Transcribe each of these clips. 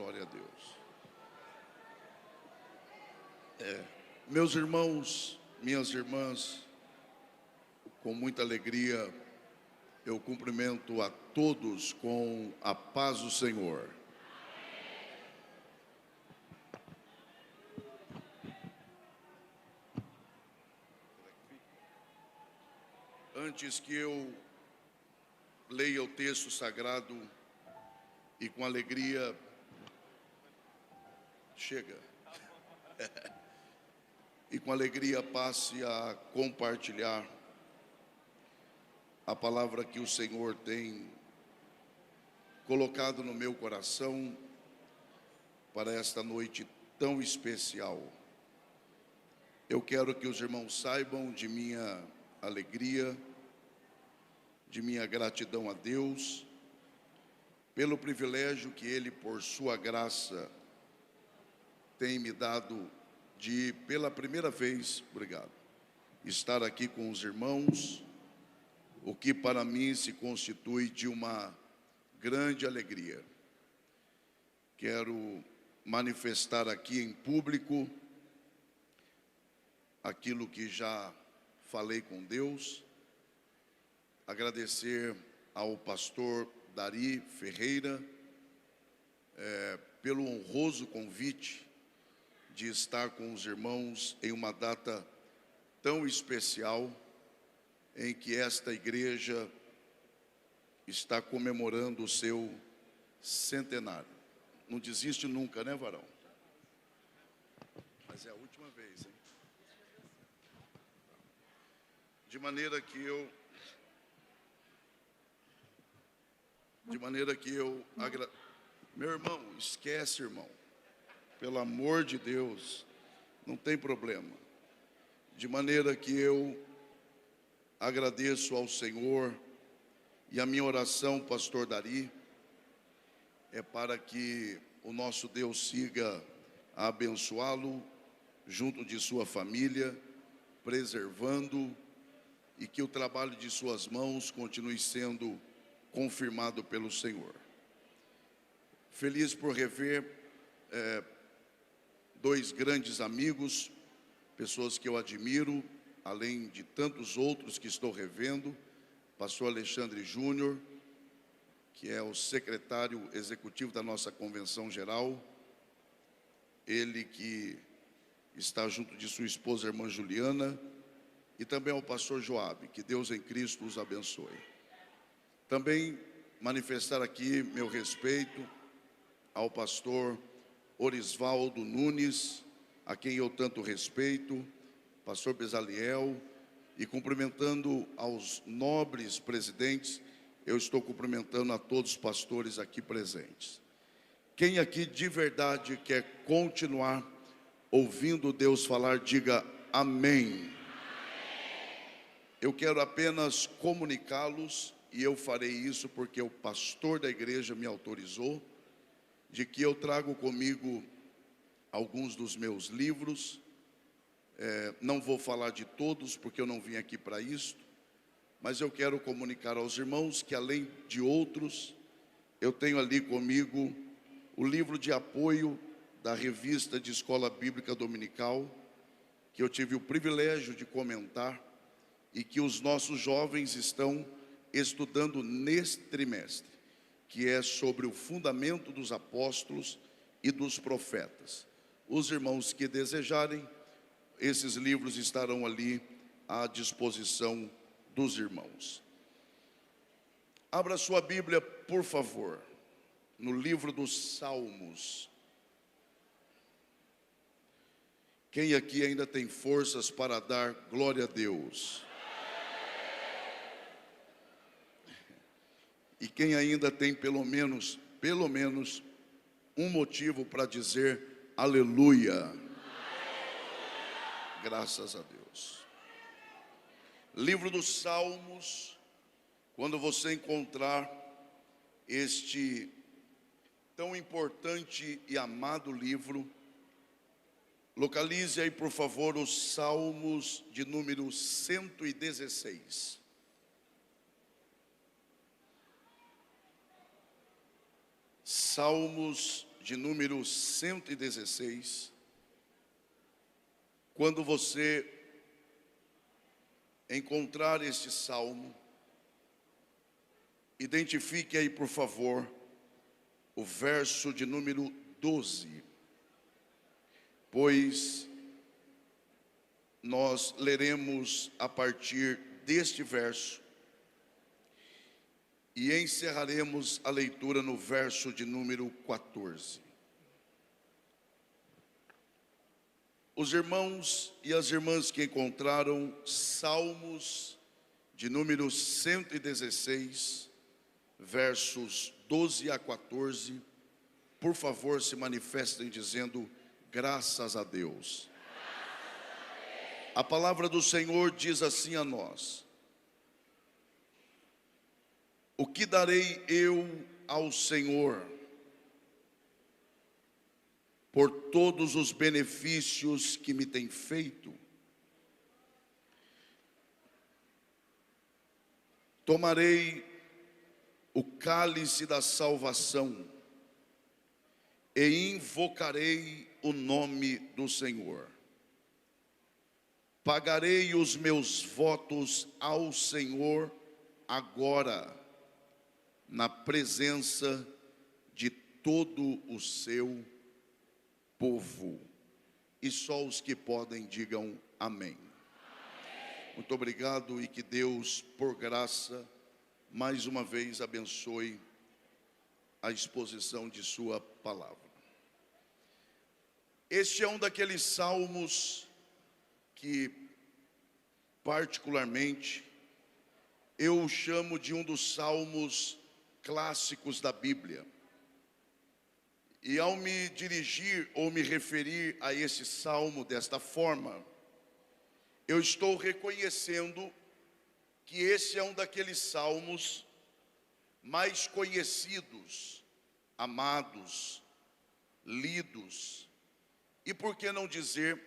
glória a Deus. Meus irmãos, minhas irmãs, com muita alegria, eu cumprimento a todos com a paz do Senhor. Antes que eu leia o texto sagrado e com alegria, e com alegria passe a compartilhar a palavra que o Senhor tem colocado no meu coração para esta noite tão especial. Eu quero que os irmãos saibam de minha alegria, de minha gratidão a Deus, pelo privilégio que Ele, por sua graça, tem me dado de, pela primeira vez, estar aqui com os irmãos, o que para mim se constitui de uma grande alegria. Quero manifestar aqui em público aquilo que já falei com Deus, agradecer ao pastor Dari Ferreira pelo honroso convite de estar com os irmãos em uma data tão especial em que esta igreja está comemorando o seu centenário. Não desiste nunca, né, varão? Mas é a última vez, hein? De maneira que meu irmão, esquece, irmão. Pelo amor de Deus, não tem problema. De maneira que eu agradeço ao Senhor, e a minha oração, pastor Dari, é para que o nosso Deus siga a abençoá-lo junto de sua família, preservando, e que o trabalho de suas mãos continue sendo confirmado pelo Senhor. Feliz por rever dois grandes amigos, pessoas que eu admiro, além de tantos outros que estou revendo, pastor Alexandre Júnior, que é o secretário executivo da nossa convenção geral, ele que está junto de sua esposa, irmã Juliana, e também ao pastor Joabe, que Deus em Cristo os abençoe. Também manifestar aqui meu respeito ao pastor Orisvaldo Nunes, a quem eu tanto respeito, pastor Bezaliel, e cumprimentando aos nobres presidentes, eu estou cumprimentando a todos os pastores aqui presentes. Quem aqui de verdade quer continuar ouvindo Deus falar, diga amém. Eu quero apenas comunicá-los, e eu farei isso porque o pastor da igreja me autorizou, de que eu trago comigo alguns dos meus livros. Não vou falar de todos, porque eu não vim aqui para isso, mas eu quero comunicar aos irmãos que, além de outros, eu tenho ali comigo o livro de apoio da revista de Escola Bíblica Dominical, que eu tive o privilégio de comentar, e que os nossos jovens estão estudando neste trimestre, que é sobre o fundamento dos apóstolos e dos profetas. Os irmãos que desejarem, esses livros estarão ali à disposição dos irmãos. Abra sua Bíblia, por favor, no livro dos Salmos. Quem aqui ainda tem forças para dar glória a Deus? E quem ainda tem pelo menos um motivo para dizer aleluia? Graças a Deus. Livro dos Salmos, quando você encontrar este tão importante e amado livro, localize aí, por favor, os Salmos de número 116. Salmos de número 116. Quando você encontrar este salmo, identifique aí, por favor, o verso de número 12, pois nós leremos a partir deste verso e encerraremos a leitura no verso de número 14. Os irmãos e as irmãs que encontraram Salmos de número 116, versos 12 a 14, por favor, se manifestem dizendo: graças a Deus. A palavra do Senhor diz assim a nós: o que darei eu ao Senhor por todos os benefícios que me tem feito? Tomarei o cálice da salvação e invocarei o nome do Senhor. Pagarei os meus votos ao Senhor agora, na presença de todo o seu povo. E só os que podem digam amém. Muito obrigado, e que Deus, por graça, mais uma vez abençoe a exposição de sua palavra. Este é um daqueles salmos que, particularmente, eu chamo de um dos salmos clássicos da Bíblia. E ao me dirigir ou me referir a esse salmo desta forma, eu estou reconhecendo que esse é um daqueles salmos mais conhecidos, amados, lidos, e por que não dizer,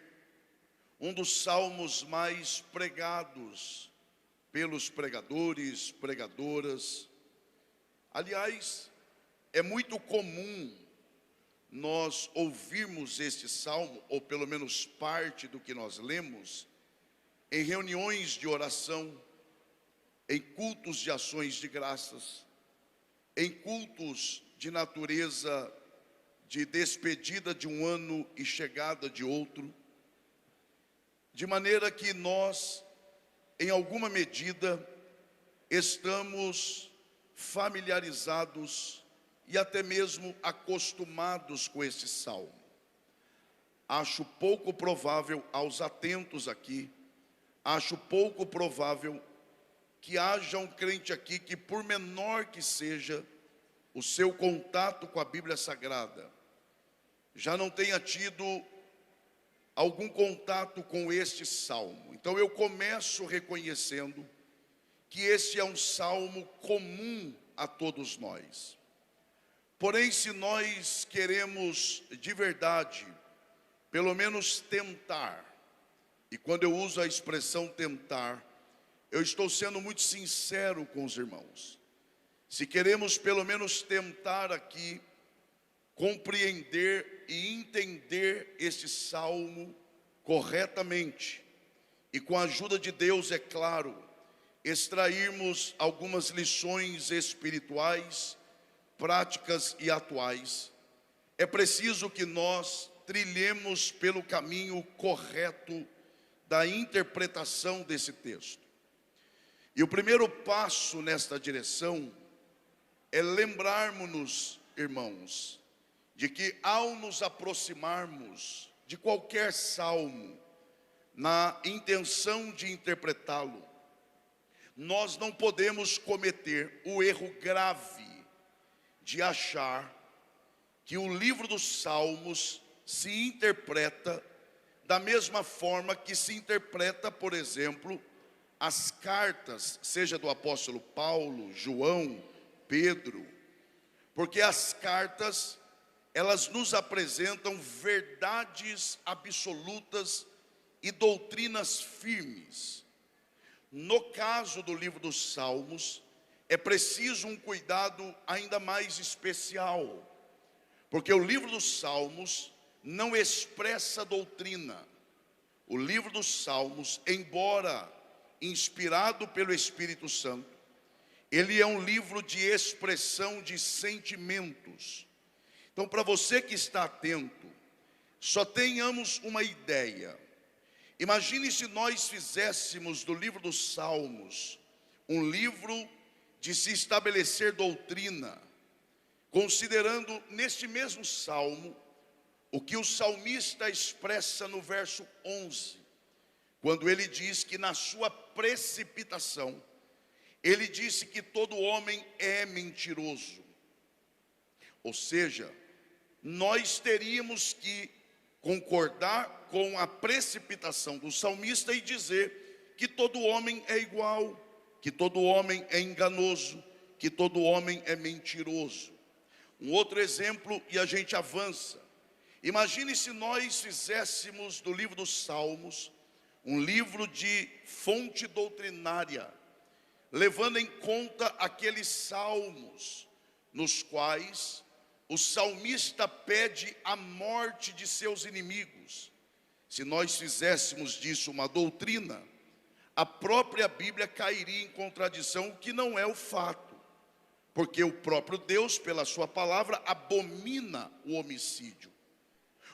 um dos salmos mais pregados pelos pregadores, pregadoras. Aliás, é muito comum nós ouvirmos este salmo, ou pelo menos parte do que nós lemos, em reuniões de oração, em cultos de ações de graças, em cultos de natureza de despedida de um ano e chegada de outro, de maneira que nós, em alguma medida, estamos familiarizados e até mesmo acostumados com esse salmo. Acho pouco provável, aos atentos aqui, acho pouco provável que haja um crente aqui que, por menor que seja o seu contato com a Bíblia Sagrada, já não tenha tido algum contato com este salmo. Então eu começo reconhecendo que este é um salmo comum a todos nós. Porém, se nós queremos de verdade, pelo menos tentar, e quando eu uso a expressão tentar, eu estou sendo muito sincero com os irmãos. Se queremos pelo menos tentar aqui compreender e entender este salmo corretamente, e com a ajuda de Deus, é claro, extrairmos algumas lições espirituais, práticas e atuais, é preciso que nós trilhemos pelo caminho correto da interpretação desse texto. E o primeiro passo nesta direção é lembrarmos-nos, irmãos, de que ao nos aproximarmos de qualquer salmo, na intenção de interpretá-lo, nós não podemos cometer o erro grave de achar que o livro dos Salmos se interpreta da mesma forma que se interpreta, por exemplo, as cartas, seja do apóstolo Paulo, João, Pedro, porque as cartas, elas nos apresentam verdades absolutas e doutrinas firmes. No caso do livro dos Salmos, é preciso um cuidado ainda mais especial, Porque o livro dos Salmos não expressa doutrina. O livro dos Salmos, embora inspirado pelo Espírito Santo, ele é um livro de expressão de sentimentos. Então, para você que está atento, só tenhamos uma ideia. Imagine se nós fizéssemos do livro dos Salmos um livro de se estabelecer doutrina, considerando neste mesmo salmo o que o salmista expressa no verso 11, quando ele diz que na sua precipitação, ele disse que todo homem é mentiroso. Ou seja, nós teríamos que concordar com a precipitação do salmista e dizer que todo homem é igual, que todo homem é enganoso, que todo homem é mentiroso. Um outro exemplo e a gente avança. Imagine se nós fizéssemos do livro dos Salmos um livro de fonte doutrinária, levando em conta aqueles salmos nos quais o salmista pede a morte de seus inimigos. Se nós fizéssemos disso uma doutrina, a própria Bíblia cairia em contradição, o que não é o fato, porque o próprio Deus, pela sua palavra, abomina o homicídio.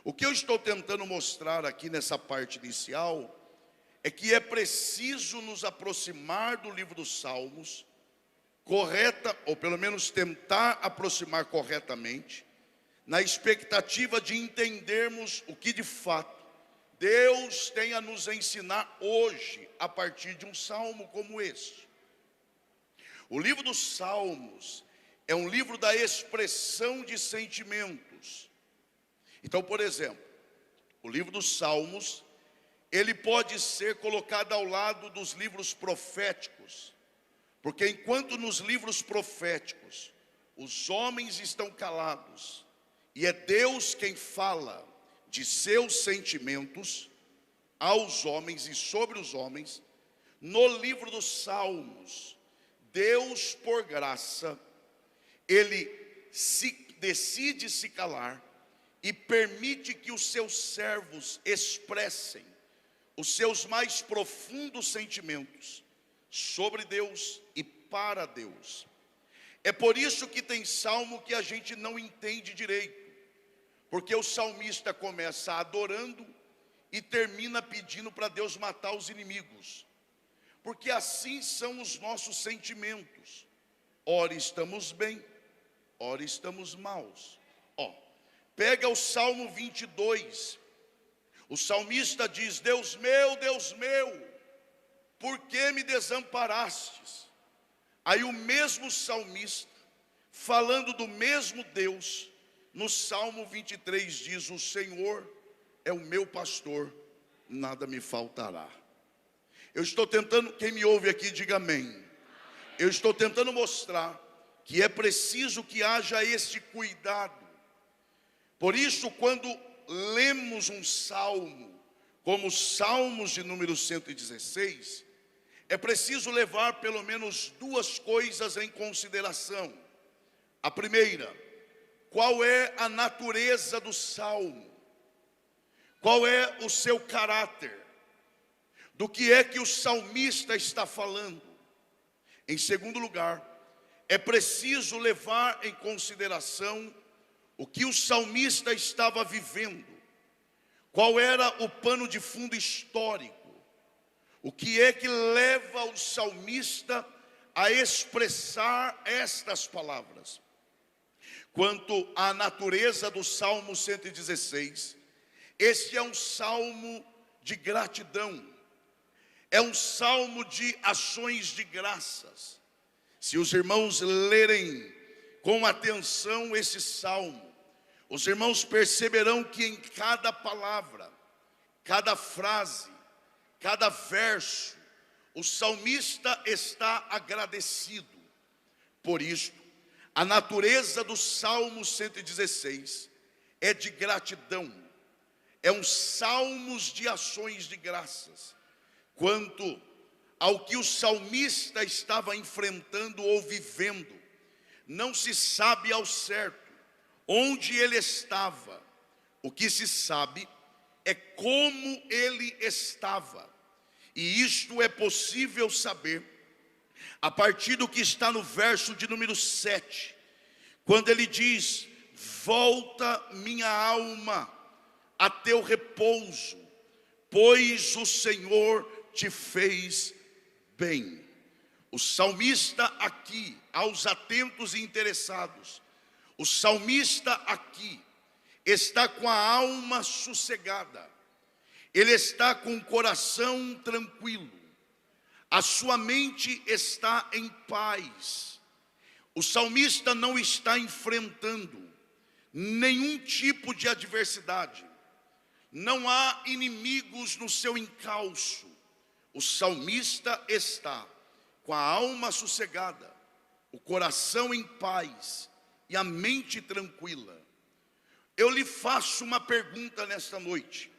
O que eu estou tentando mostrar aqui nessa parte inicial é que é preciso nos aproximar do livro dos Salmos correta, ou pelo menos tentar aproximar corretamente, na expectativa de entendermos o que de fato Deus tem a nos ensinar hoje, a partir de um salmo como este. O livro dos Salmos é um livro da expressão de sentimentos. Então, por exemplo, o livro dos Salmos, ele pode ser colocado ao lado dos livros proféticos, porque enquanto nos livros proféticos os homens estão calados e é Deus quem fala de seus sentimentos aos homens e sobre os homens, no livro dos Salmos, Deus, por graça, ele decide se calar e permite que os seus servos expressem os seus mais profundos sentimentos sobre Deus e para Deus. É por isso que tem salmo que a gente não entende direito, porque o salmista começa adorando e termina pedindo para Deus matar os inimigos, porque assim são os nossos sentimentos. Ora estamos bem, ora estamos maus. Pega o Salmo 22, o salmista diz: Deus meu, por que me desamparastes? Aí o mesmo salmista, falando do mesmo Deus, no Salmo 23 diz: o Senhor é o meu pastor, nada me faltará. Eu estou tentando, quem me ouve aqui diga amém. Eu estou tentando mostrar que é preciso que haja este cuidado. Por isso, quando lemos um salmo, como os Salmos de número 116, é preciso levar pelo menos duas coisas em consideração. A primeira, qual é a natureza do salmo? Qual é o seu caráter? Do que é que o salmista está falando? Em segundo lugar, é preciso levar em consideração o que o salmista estava vivendo. Qual era o pano de fundo histórico? O que é que leva o salmista a expressar estas palavras? Quanto à natureza do Salmo 116, este é um salmo de gratidão, é um salmo de ações de graças. Se os irmãos lerem com atenção esse salmo, os irmãos perceberão que em cada palavra, cada frase, cada verso, o salmista está agradecido. Por isso, a natureza do Salmo 116 é de gratidão, é um salmos de ações de graças. Quanto ao que o salmista estava enfrentando ou vivendo, não se sabe ao certo onde ele estava. O que se sabe é como ele estava. E isto é possível saber a partir do que está no verso de número 7, quando ele diz: volta minha alma a teu repouso, pois o Senhor te fez bem. O salmista aqui, aos atentos e interessados, o salmista aqui está com a alma sossegada, ele está com o coração tranquilo, a sua mente está em paz. O salmista não está enfrentando nenhum tipo de adversidade, não há inimigos no seu encalço. O salmista está com a alma sossegada, o coração em paz e a mente tranquila. Eu lhe faço uma pergunta nesta noite: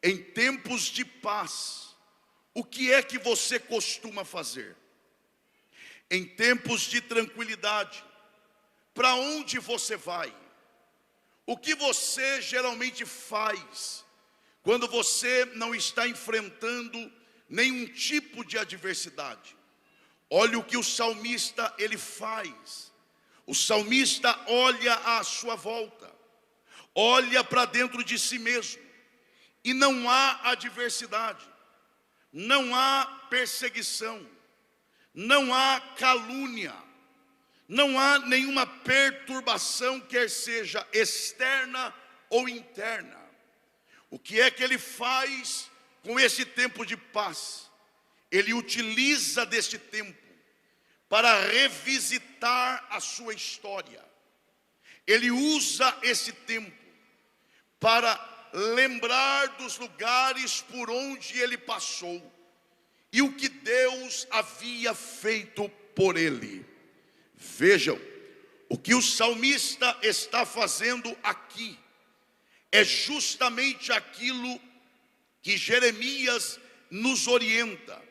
em tempos de paz, o que é que você costuma fazer? Em tempos de tranquilidade, para onde você vai? O que você geralmente faz quando você não está enfrentando nenhum tipo de adversidade? Olha o que o salmista ele faz. O salmista olha à sua volta, olha para dentro de si mesmo, e não há adversidade, não há perseguição, não há calúnia, não há nenhuma perturbação, quer seja externa ou interna. O que é que ele faz com esse tempo de paz? Ele utiliza deste tempo para revisitar a sua história. Ele usa esse tempo para lembrar dos lugares por onde ele passou e o que Deus havia feito por ele. Vejam, o que o salmista está fazendo aqui é justamente aquilo que Jeremias nos orienta,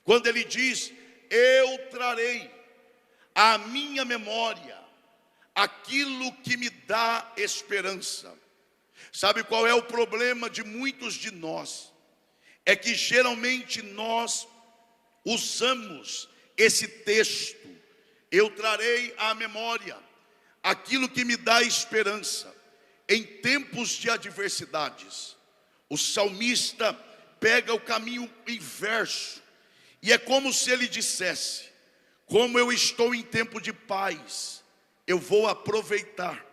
quando ele diz: eu trarei à minha memória aquilo que me dá esperança. Sabe qual é o problema de muitos de nós? É que geralmente nós usamos esse texto: eu trarei à memória aquilo que me dá esperança, em tempos de adversidades. O salmista pega o caminho inverso, e é como se ele dissesse: como eu estou em tempo de paz, eu vou aproveitar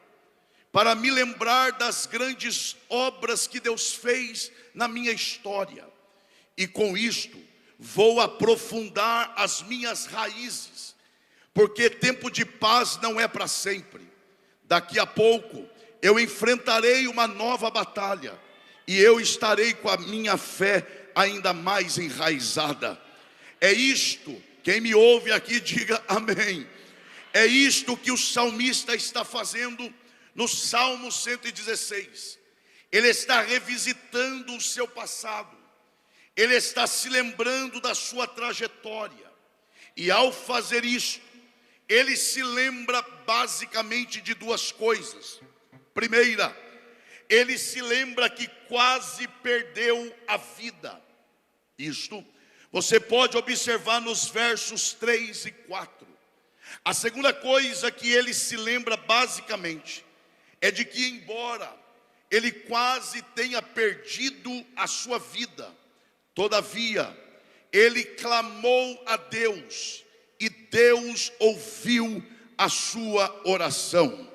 para me lembrar das grandes obras que Deus fez na minha história, e com isto vou aprofundar as minhas raízes, porque tempo de paz não é para sempre. Daqui a pouco eu enfrentarei uma nova batalha, e eu estarei com a minha fé ainda mais enraizada. É isto, quem me ouve aqui diga amém. É isto que o salmista está fazendo no Salmo 116. Ele está revisitando o seu passado, ele está se lembrando da sua trajetória, e ao fazer isto, ele se lembra basicamente de duas coisas. Primeira, ele se lembra que quase perdeu a vida. Isto você pode observar nos versos 3 e 4. A segunda coisa que ele se lembra basicamente é de que, embora ele quase tenha perdido a sua vida, todavia ele clamou a Deus, e Deus ouviu a sua oração.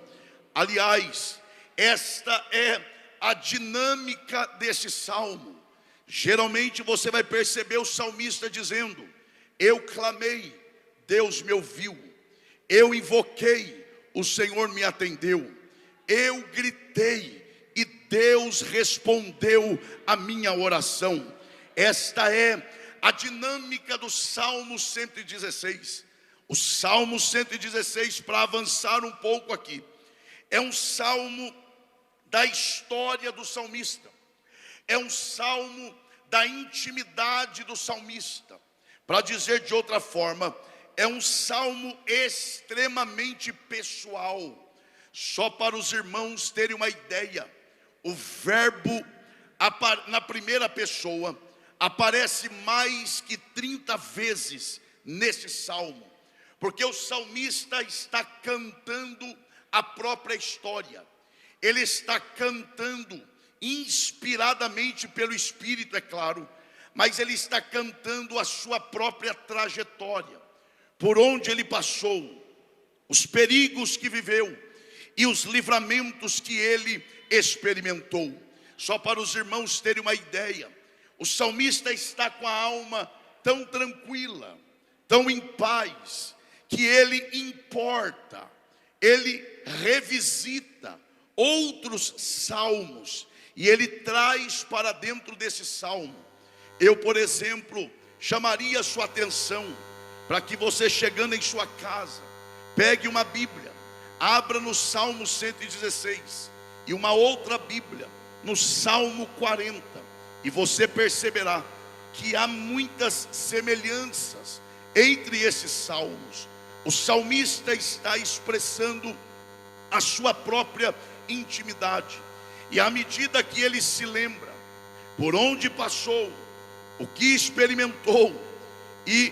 Aliás, esta é a dinâmica desse salmo. Geralmente você vai perceber o salmista dizendo: eu clamei, Deus me ouviu; eu invoquei, o Senhor me atendeu; eu gritei e Deus respondeu a minha oração. Esta é a dinâmica do Salmo 116. O Salmo 116, para avançar um pouco aqui, é um salmo da história do salmista, é um salmo da intimidade do salmista. Para dizer de outra forma, é um salmo extremamente pessoal. Só para os irmãos terem uma ideia, o verbo na primeira pessoa aparece mais que 30 vezes nesse salmo, porque o salmista está cantando a própria história. Ele está cantando inspiradamente pelo Espírito, é claro, mas ele está cantando a sua própria trajetória, por onde ele passou, os perigos que viveu e os livramentos que ele experimentou. Só para os irmãos terem uma ideia, o salmista está com a alma tão tranquila, tão em paz, que ele importa, ele revisita outros salmos e ele traz para dentro desse salmo. Eu, por exemplo, chamaria a sua atenção para que você, chegando em sua casa, pegue uma Bíblia, abra no Salmo 116 e uma outra Bíblia no Salmo 40, e você perceberá que há muitas semelhanças entre esses salmos. O salmista está expressando a sua própria intimidade, e à medida que ele se lembra por onde passou, o que experimentou e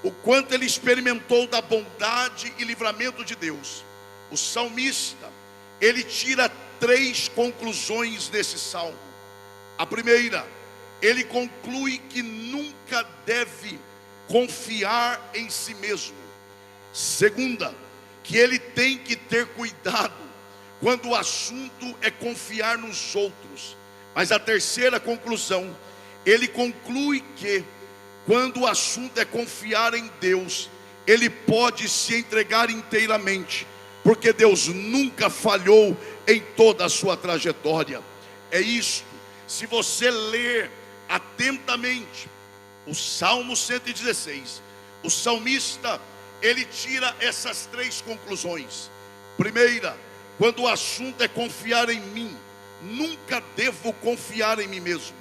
o quanto ele experimentou da bondade e livramento de Deus, o salmista, ele tira 3 conclusões nesse salmo. A primeira, ele conclui que nunca deve confiar em si mesmo. Segunda, que ele tem que ter cuidado quando o assunto é confiar nos outros. Mas a terceira conclusão, ele conclui que quando o assunto é confiar em Deus, ele pode se entregar inteiramente, porque Deus nunca falhou em toda a sua trajetória. É isto. Se você ler atentamente o Salmo 116, o salmista, ele tira essas 3 conclusões. Primeira, quando o assunto é confiar em mim, nunca devo confiar em mim mesmo.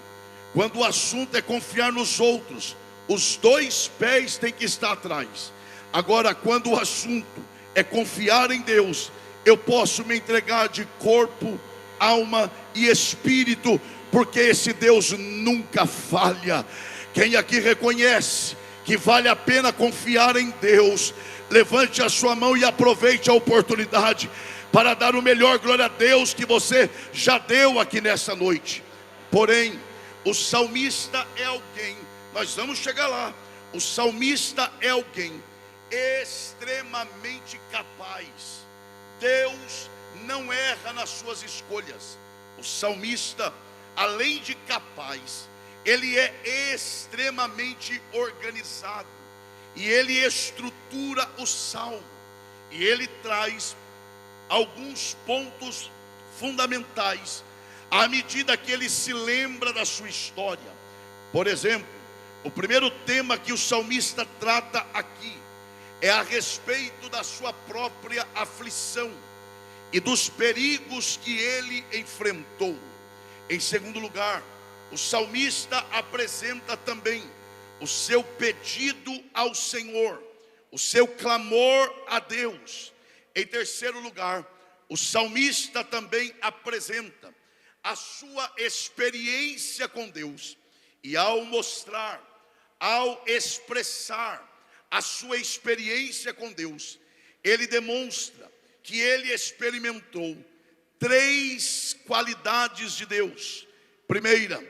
Quando o assunto é confiar nos outros, os 2 pés têm que estar atrás. Agora, quando o assunto é confiar em Deus, eu posso me entregar de corpo, alma e espírito, porque esse Deus nunca falha. Quem aqui reconhece que vale a pena confiar em Deus, levante a sua mão e aproveite a oportunidade para dar o melhor glória a Deus que você já deu aqui nessa noite. Porém, o salmista é alguém, nós vamos chegar lá, o salmista é alguém extremamente capaz. Deus não erra nas suas escolhas. O salmista, além de capaz, ele é extremamente organizado, e ele estrutura o salmo, e ele traz alguns pontos fundamentais à medida que ele se lembra da sua história. Por exemplo, o primeiro tema que o salmista trata aqui é a respeito da sua própria aflição e dos perigos que ele enfrentou. Em segundo lugar, o salmista apresenta também o seu pedido ao Senhor, o seu clamor a Deus. Em terceiro lugar, o salmista também apresenta a sua experiência com Deus. E ao mostrar, ao expressar a sua experiência com Deus, ele demonstra que ele experimentou 3 qualidades de Deus. Primeira,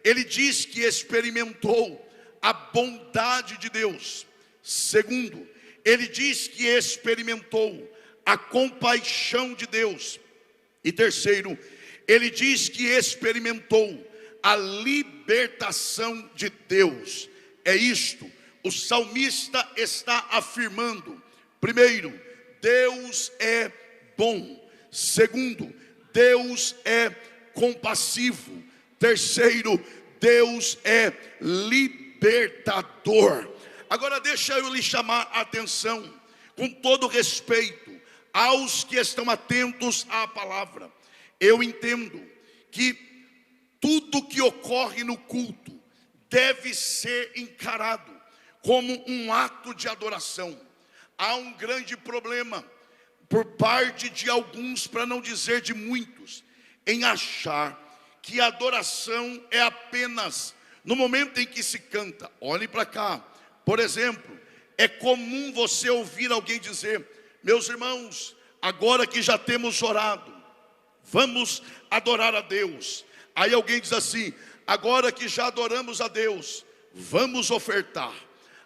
ele diz que experimentou a bondade de Deus. Segundo, ele diz que experimentou a compaixão de Deus. E terceiro, ele diz que experimentou a libertação de Deus. É isto, o salmista está afirmando: primeiro, Deus é bom. Segundo, Deus é compassivo. Terceiro, Deus é libertador. Agora deixa eu lhe chamar a atenção, com todo respeito aos que estão atentos à palavra. Eu entendo que tudo que ocorre no culto deve ser encarado como um ato de adoração. Há um grande problema por parte de alguns, para não dizer de muitos, em achar que a adoração é apenas no momento em que se canta. Olhe para cá. Por exemplo, é comum você ouvir alguém dizer: meus irmãos, agora que já temos orado, vamos adorar a Deus. Aí alguém diz assim: agora que já adoramos a Deus, vamos ofertar.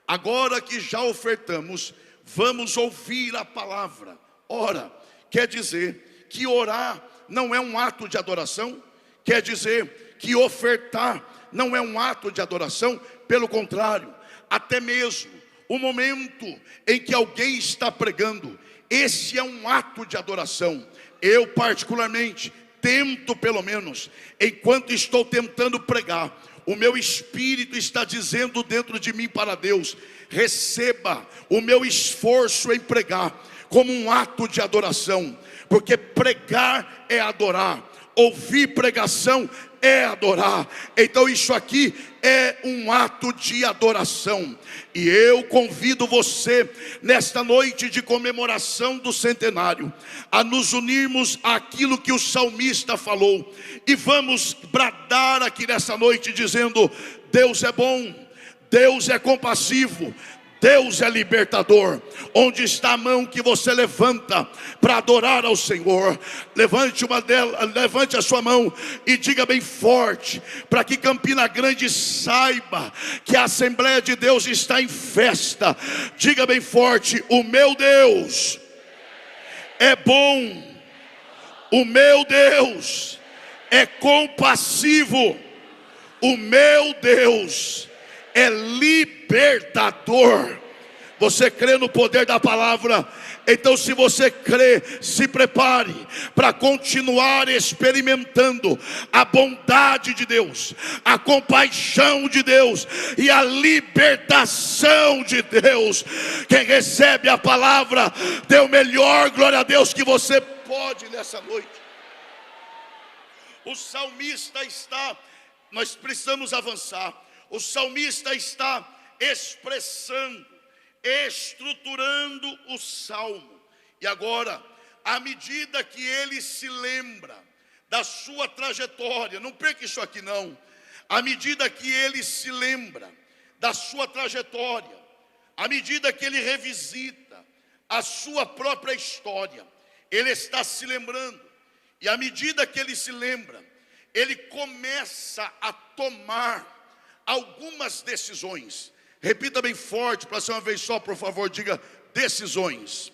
Agora que já ofertamos, vamos ouvir a palavra. Ora, quer dizer que orar não é um ato de adoração? Quer dizer que ofertar não é um ato de adoração? Pelo contrário, até mesmo o momento em que alguém está pregando, esse é um ato de adoração. Eu particularmente tento, pelo menos, enquanto estou tentando pregar, o meu espírito está dizendo dentro de mim para Deus: receba o meu esforço em pregar como um ato de adoração, porque pregar é adorar, ouvir pregação é adorar. Então isso aqui é um ato de adoração. E eu convido você, nesta noite de comemoração do centenário, a nos unirmos àquilo que o salmista falou. E vamos bradar aqui nessa noite dizendo: Deus é bom, Deus é compassivo, Deus é libertador. Onde está a mão que você levanta para adorar ao Senhor? Levante a sua mão e diga bem forte, para que Campina Grande saiba que a Assembleia de Deus está em festa. Diga bem forte: o meu Deus é bom, o meu Deus é compassivo, o meu Deus é libertador. Você crê no poder da palavra? Então, se você crê, se prepare para continuar experimentando a bondade de Deus, a compaixão de Deus e a libertação de Deus. Quem recebe a palavra, dê o melhor glória a Deus que você pode nessa noite. O salmista está, nós precisamos avançar. O salmista está expressando, estruturando o salmo. E agora, à medida que ele se lembra da sua trajetória, não perca isso aqui não. À medida que ele se lembra da sua trajetória, à medida que ele revisita a sua própria história, ele está se lembrando. E à medida que ele se lembra, ele começa a tomar algumas decisões. Repita bem forte, para ser uma vez só, por favor, diga: decisões.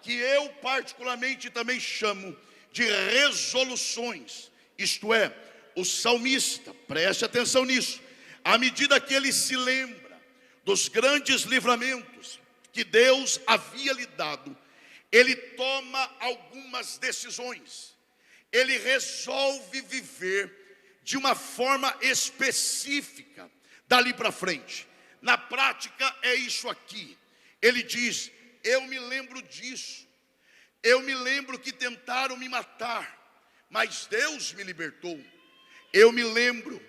Que eu particularmente também chamo de resoluções. Isto é, o salmista, preste atenção nisso, à medida que ele se lembra dos grandes livramentos que Deus havia lhe dado, ele toma algumas decisões. Ele resolve viver de uma forma específica dali para frente. Na prática é isso aqui. Ele diz: eu me lembro disso, eu me lembro que tentaram me matar, mas Deus me libertou. Eu me lembro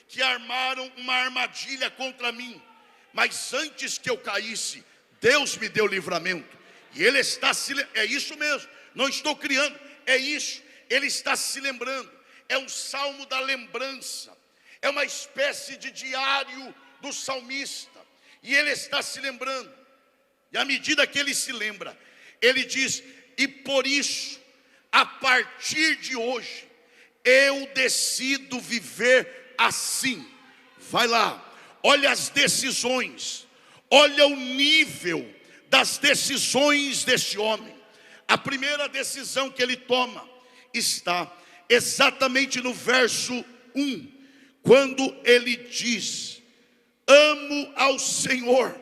que armaram uma armadilha contra mim, mas antes que eu caísse, Deus me deu livramento. E ele está é isso mesmo, não estou criando, é isso. Ele está se lembrando. É um salmo da lembrança, é uma espécie de diário do salmista, e ele está se lembrando. E à medida que ele se lembra, ele diz: e por isso, a partir de hoje, eu decido viver assim. Vai lá, olha as decisões, olha o nível das decisões desse homem. A primeira decisão que ele toma está exatamente no verso 1, quando ele diz: amo ao Senhor,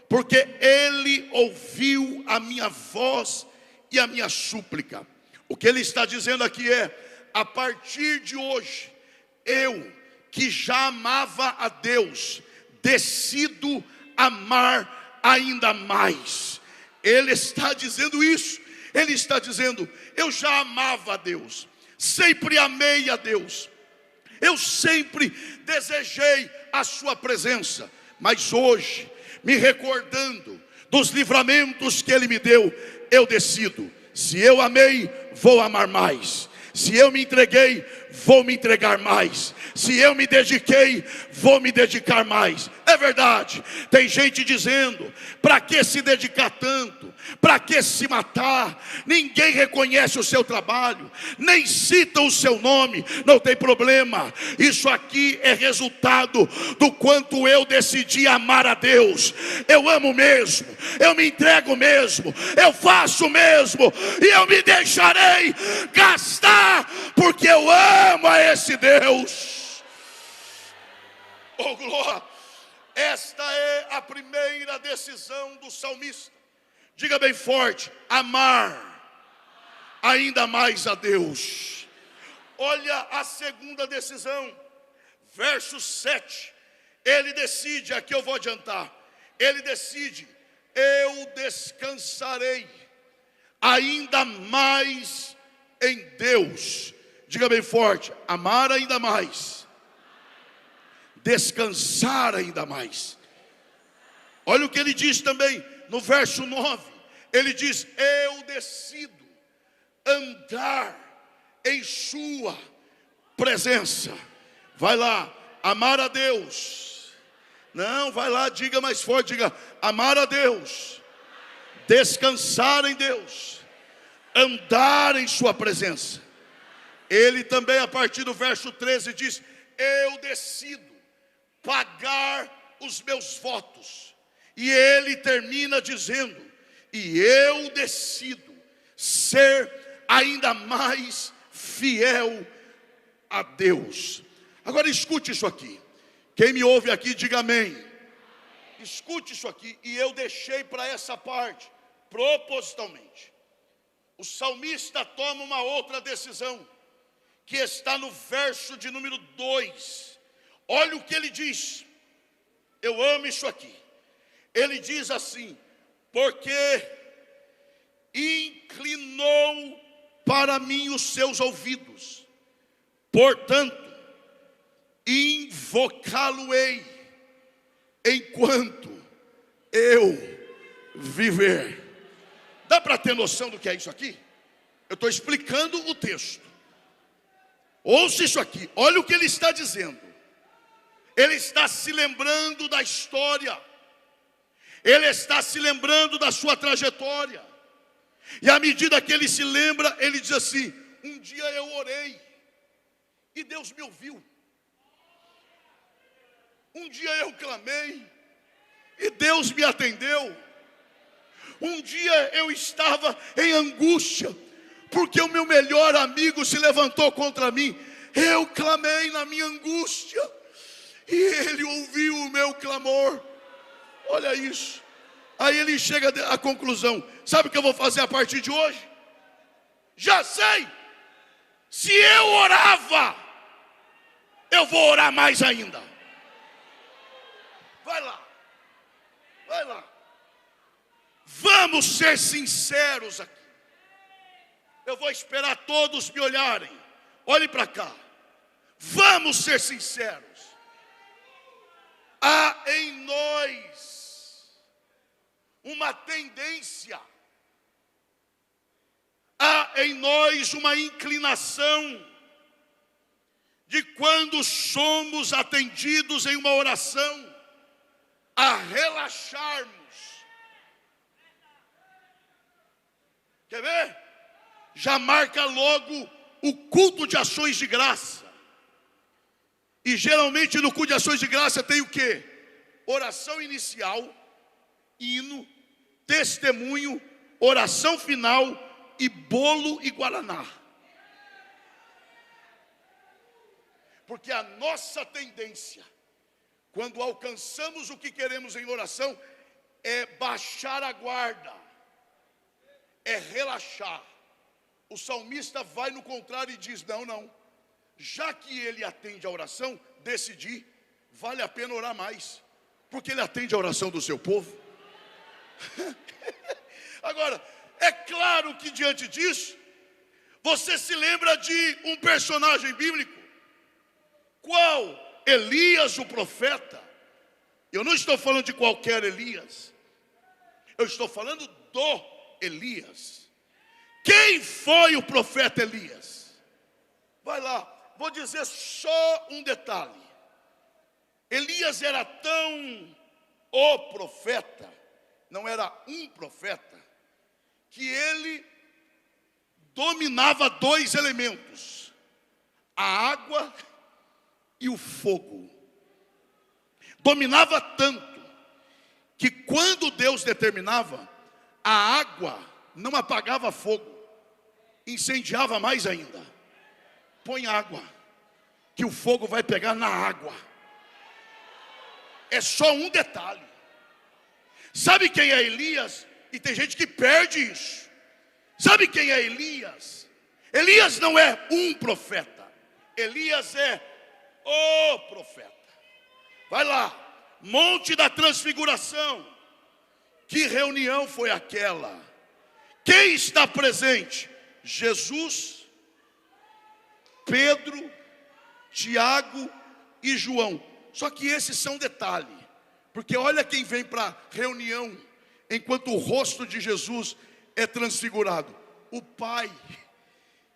porque Ele ouviu a minha voz e a minha súplica. O que ele está dizendo aqui é: a partir de hoje, eu que já amava a Deus, decido amar ainda mais. Ele está dizendo isso. Ele está dizendo: eu já amava a Deus, sempre amei a Deus, eu sempre desejei a sua presença, mas hoje, me recordando dos livramentos que Ele me deu, eu decido. Se eu amei, vou amar mais. Se eu me entreguei, vou me entregar mais. Se eu me dediquei, vou me dedicar mais. É verdade. Tem gente dizendo: para que se dedicar tanto? Para que se matar? Ninguém reconhece o seu trabalho, nem cita o seu nome. Não tem problema. Isso aqui é resultado do quanto eu decidi amar a Deus. Eu amo mesmo, eu me entrego mesmo, eu faço mesmo, e eu me deixarei gastar, porque eu amo a esse Deus. Oh glória! Esta é a primeira decisão do salmista. Diga bem forte: amar ainda mais a Deus. Olha a segunda decisão, verso 7. Ele decide, aqui eu vou adiantar. Ele decide: eu descansarei ainda mais em Deus. Diga bem forte: amar ainda mais, descansar ainda mais. Olha o que ele diz também no verso 9. Ele diz: eu decido andar em sua presença. Vai lá, amar a Deus. Não, vai lá, diga mais forte, diga: amar a Deus, descansar em Deus, andar em sua presença. Ele também, a partir do verso 13, diz: eu decido pagar os meus votos. E ele termina dizendo: e eu decido ser ainda mais fiel a Deus. Agora escute isso aqui. Quem me ouve aqui, diga amém. Escute isso aqui. E eu deixei para essa parte propositalmente. O salmista toma uma outra decisão, que está no verso de número 2. Olha o que ele diz. Eu amo isso aqui. Ele diz assim: porque inclinou para mim os seus ouvidos, portanto invocá-lo-ei enquanto eu viver. Dá para ter noção do que é isso aqui? Eu estou explicando o texto. Ouça isso aqui, olha o que ele está dizendo. Ele está se lembrando da história, ele está se lembrando da sua trajetória. E à medida que ele se lembra, ele diz assim: um dia eu orei e Deus me ouviu. Um dia eu clamei e Deus me atendeu. Um dia eu estava em angústia, porque o meu melhor amigo se levantou contra mim. Eu clamei na minha angústia e ele ouviu o meu clamor. Olha isso. Aí ele chega à conclusão: sabe o que eu vou fazer a partir de hoje? Já sei. Se eu orava, eu vou orar mais ainda. Vai lá. Vai lá. Vamos ser sinceros aqui. Eu vou esperar todos me olharem. Olhe para cá. Vamos ser sinceros. Há em nós uma tendência, há em nós uma inclinação de, quando somos atendidos em uma oração, a relaxarmos. Quer ver? Já marca logo o culto de ações de graça. E geralmente no culto de ações de graça tem o quê? Oração inicial, hino, testemunho, oração final e bolo e guaraná. Porque a nossa tendência, quando alcançamos o que queremos em oração, é baixar a guarda, é relaxar. O salmista vai no contrário e diz: não, já que ele atende a oração, decidi, vale a pena orar mais, porque ele atende a oração do seu povo. Agora, é claro que diante disso, você se lembra de um personagem bíblico. Qual? Elias, o profeta. Eu não estou falando de qualquer Elias. Eu estou falando do Elias. Quem foi o profeta Elias? Vai lá, vou dizer só um detalhe. Elias era tão o profeta, não era um profeta, que ele dominava dois elementos: a água e o fogo. Dominava tanto que quando Deus determinava, a água não apagava fogo, incendiava mais ainda. Põe água, que o fogo vai pegar na água. É só um detalhe. Sabe quem é Elias? E tem gente que perde isso. Sabe quem é Elias? Elias não é um profeta. Elias é o profeta. Vai lá, Monte da Transfiguração. Que reunião foi aquela? Quem está presente? Jesus, Pedro, Tiago e João. Só que esses são detalhe, porque olha quem vem para a reunião, enquanto o rosto de Jesus é transfigurado: o Pai.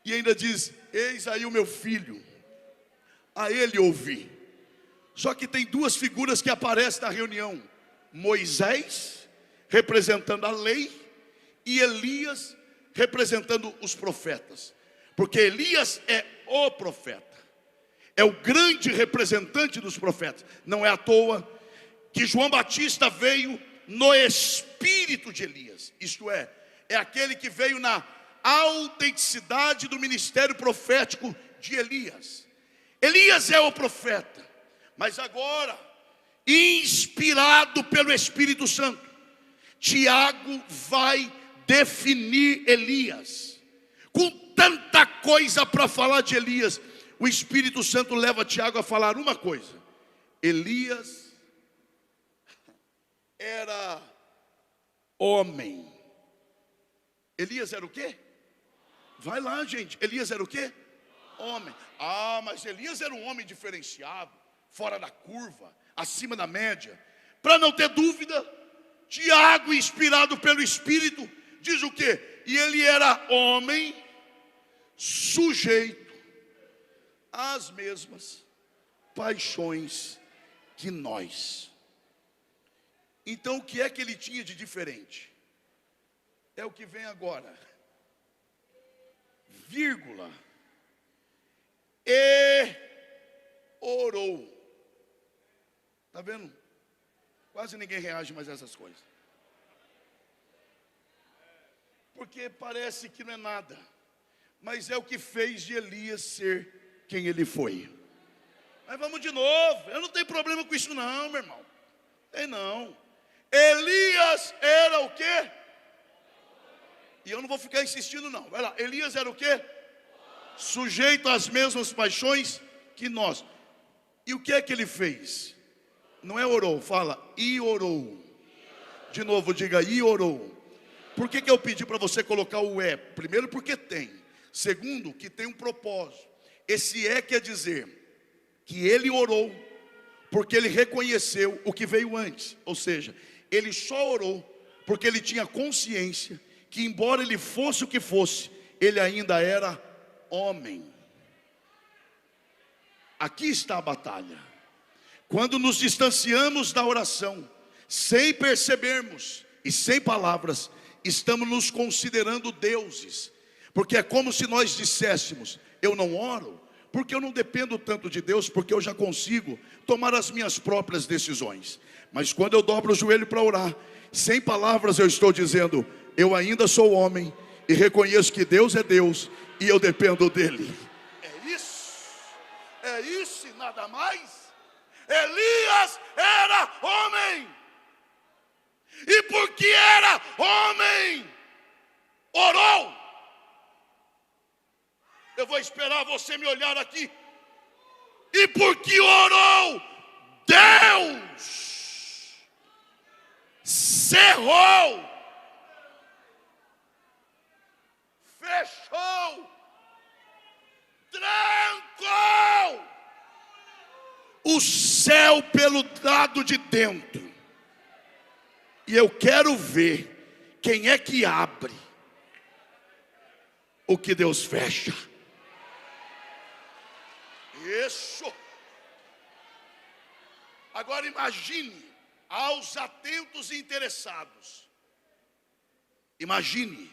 E ainda diz: eis aí o meu filho, a ele ouvi. Só que tem duas figuras que aparecem na reunião: Moisés, representando a lei, e Elias, representando os profetas. Porque Elias é o profeta, é o grande representante dos profetas. Não é à toa que João Batista veio no espírito de Elias. Isto é aquele que veio na autenticidade do ministério profético de Elias. Elias é o profeta, mas agora, inspirado pelo Espírito Santo, Tiago vai definir Elias. Com tanta coisa para falar de Elias, o Espírito Santo leva Tiago a falar uma coisa: Elias era homem. Elias era o quê? Vai lá, gente. Elias era o quê? Homem. Ah, mas Elias era um homem diferenciado, fora da curva, acima da média. Para não ter dúvida, Tiago, inspirado pelo Espírito, diz o quê? E ele era homem, sujeito às mesmas paixões que nós. Então o que é que ele tinha de diferente? É o que vem agora, vírgula, e orou. Está vendo? Quase ninguém reage mais a essas coisas, porque parece que não é nada, mas é o que fez de Elias ser quem ele foi. Mas vamos de novo, eu não tenho problema com isso não, meu irmão. Tem não. Elias era o quê? E eu não vou ficar insistindo não. Vai lá, Elias era o quê? Sujeito às mesmas paixões que nós. E o que é que ele fez? Não é orou, fala e orou. De novo, diga e orou. Por que eu pedi para você colocar o é? Primeiro, porque tem. Segundo, que tem um propósito. Esse é quer dizer que ele orou porque ele reconheceu o que veio antes. Ou seja, ele só orou porque ele tinha consciência que, embora ele fosse o que fosse, ele ainda era homem. Aqui está a batalha. Quando nos distanciamos da oração, sem percebermos e sem palavras, estamos nos considerando deuses. Porque é como se nós disséssemos: eu não oro porque eu não dependo tanto de Deus, porque eu já consigo tomar as minhas próprias decisões. Mas quando eu dobro o joelho para orar, sem palavras eu estou dizendo: eu ainda sou homem e reconheço que Deus é Deus e eu dependo dele. É isso e nada mais. Elias era homem, e porque era homem, orou. Eu vou esperar você me olhar aqui. E porque orou, Deus cerrou, fechou, trancou o céu pelo lado de dentro. E eu quero ver Quem é que abre o que Deus fecha? Isso. Agora imagine aos atentos e interessados. Imagine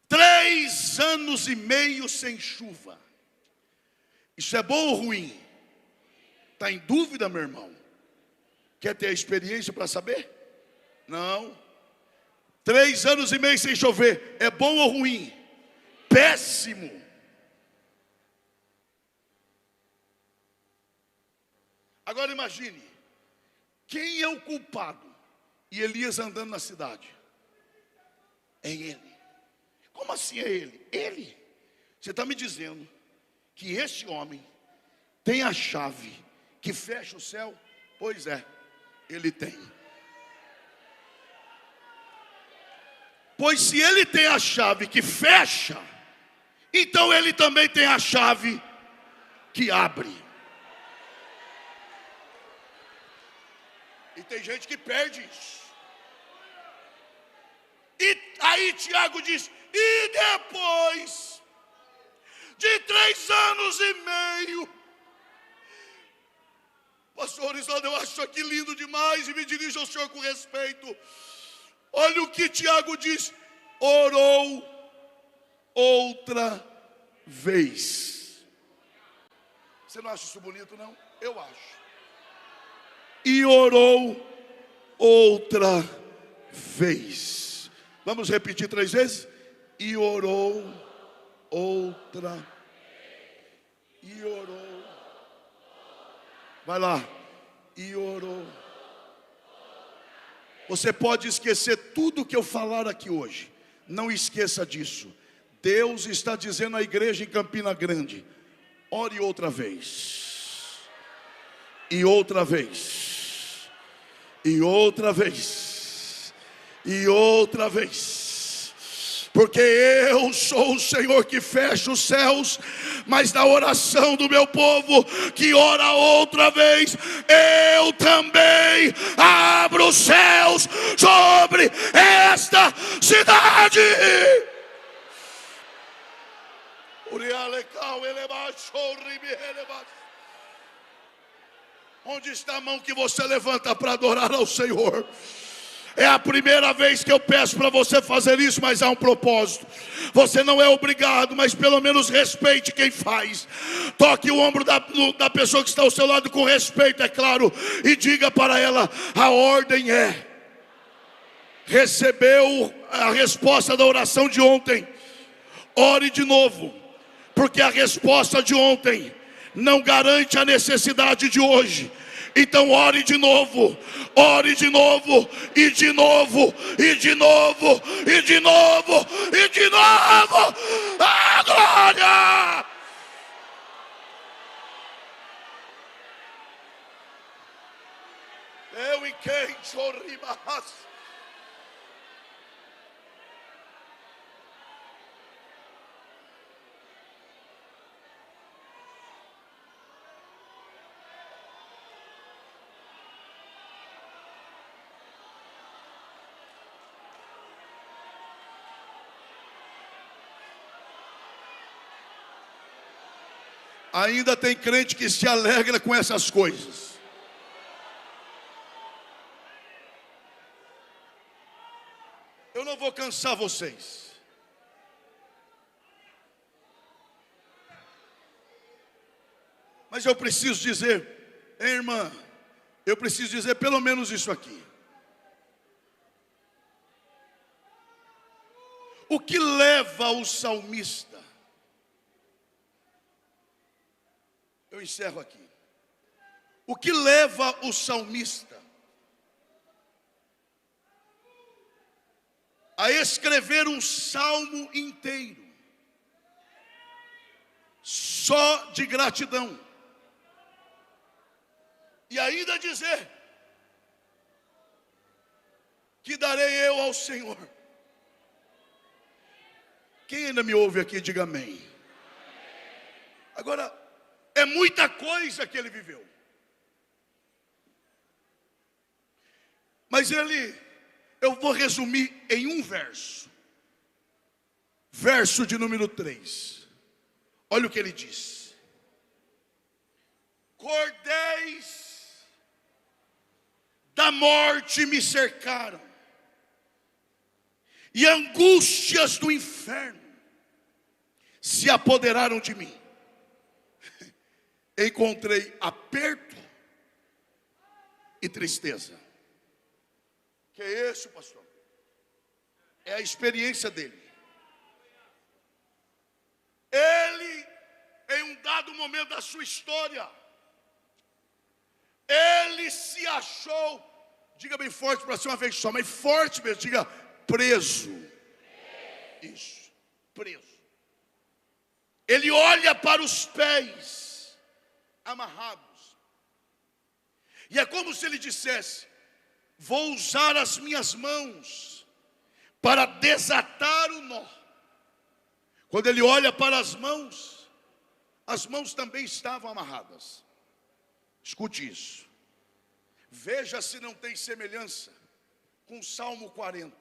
3 anos e meio sem chuva. Isso é bom ou ruim? Está em dúvida, meu irmão? Quer ter a experiência para saber? Não. 3 anos e meio sem chover, é bom ou ruim? Péssimo. Agora imagine, quem é o culpado? E Elias andando na cidade. É ele. Como assim é ele? Ele. Você está me dizendo que esse homem tem a chave que fecha o céu? Pois é, ele tem. Pois se ele tem a chave que fecha, então ele também tem a chave que abre. E tem gente que perde isso. E aí Tiago diz: e depois de 3 anos e meio, pastor Isoldo, eu acho aqui lindo demais e me dirijo ao senhor com respeito. Olha o que Tiago diz: orou outra vez. Você não acha isso bonito, não? Eu acho. E orou outra vez. Vamos repetir 3 vezes? E orou outra. E orou. Vai lá. E orou. Você pode esquecer tudo que eu falar aqui hoje. Não esqueça disso. Deus está dizendo à igreja em Campina Grande: ore outra vez. E outra vez. E outra vez. E outra vez. Porque eu sou o Senhor que fecha os céus, mas na oração do meu povo que ora outra vez, eu também abro os céus sobre esta cidade. Onde está a mão que você levanta para adorar ao Senhor? É a primeira vez que eu peço para você fazer isso, mas há um propósito. Você não é obrigado, mas pelo menos respeite quem faz. Toque o ombro da pessoa que está ao seu lado com respeito, é claro, e diga para ela: a ordem é. Recebeu a resposta da oração de ontem, ore de novo, porque a resposta de ontem não garante a necessidade de hoje. Então ore de novo, e de novo, e de novo, e de novo, e de novo. A glória! Eu e quem sorrimas. Ainda tem crente que se alegra com essas coisas. Eu não vou cansar vocês. Mas eu preciso dizer, irmã, eu preciso dizer pelo menos isso aqui. O que leva o salmista? Eu encerro aqui. O que leva o salmista a escrever um salmo inteiro só de gratidão e ainda dizer: que darei eu ao Senhor? Quem ainda me ouve aqui, diga amém. Agora, é muita coisa que ele viveu, mas ele Eu vou resumir em um verso. Verso de número 3. Olha o que ele diz: cordéis da morte me cercaram, e angústias do inferno se apoderaram de mim. Encontrei aperto e tristeza. Que é isso, pastor? É a experiência dele. Ele, em um dado momento da sua história, ele se achou, diga bem forte para ser uma vez só, mas forte mesmo, diga preso. Isso, preso. Ele olha para os pés amarrados, e é como se ele dissesse: vou usar as minhas mãos para desatar o nó. Quando ele olha para as mãos também estavam amarradas. Escute isso. Veja se não tem semelhança com o Salmo 40.